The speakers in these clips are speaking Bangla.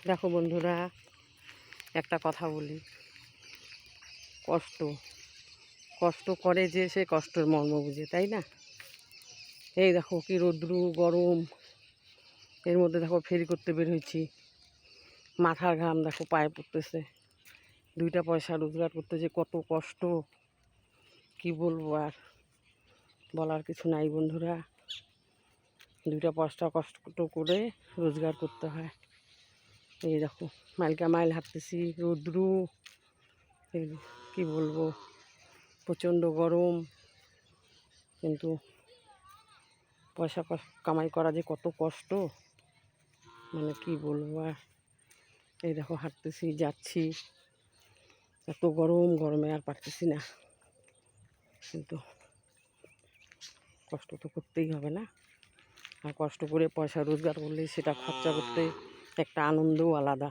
দেখো বন্ধুরা, একটা কথা বলি, কষ্ট কষ্ট করে যে সে কষ্টের মর্ম বুঝে, তাই না? এই দেখো কি রৌদ্রু গরম, এর মধ্যে দেখো ফেরি করতে বের হয়েছি, মাথার ঘাম দেখো পায়ে পড়তেছে। 2টা পয়সা রোজগার করতে যে কত কষ্ট, কি বলবো আর, বলার কিছু নাই বন্ধুরা। 2টা পয়সা কষ্ট করে রোজগার করতে হয়। এই দেখো মাইলকা মাইল হাঁটতেছি, রৌদ্রু, এই কি বলবো, প্রচণ্ড গরম, কিন্তু পয়সা কামাই করা যে কত কষ্ট, মানে কি বলবো আর। এই দেখো হাঁটতেছি, যাচ্ছি, এত গরম, গরমে আর পারতেছি না, কিন্তু কষ্ট তো করতেই হবে না? আর কষ্ট করে পয়সা রোজগার করলে সেটা খরচা করতে একটা আনন্দও আলাদা।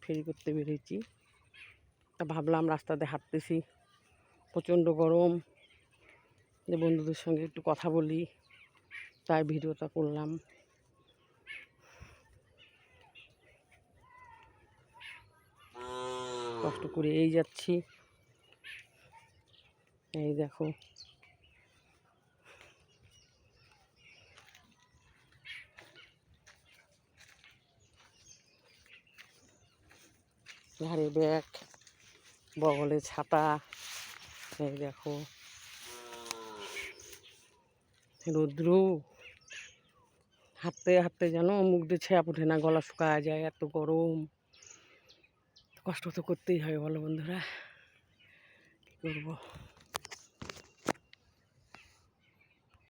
ফেরি করতে বেরিয়েছি, তা ভাবলাম রাস্তাতে হাঁটতেছি, প্রচণ্ড গরম, যে বন্ধুদের সঙ্গে একটু কথা বলি, তাই ভিডিওটা করলাম। কষ্ট করে এই যাচ্ছি, এই দেখো ঘাড়ে ব্যাগ, বগলে ছাতা, এই দেখো রৌদ্রু, হাঁটতে হাঁটতে যেন মুখ দিয়ে ছায়া ওঠে না, গলা শুকায় যায়, এত গরম। কষ্ট তো করতেই হয় বলো বন্ধুরা, কী করবো।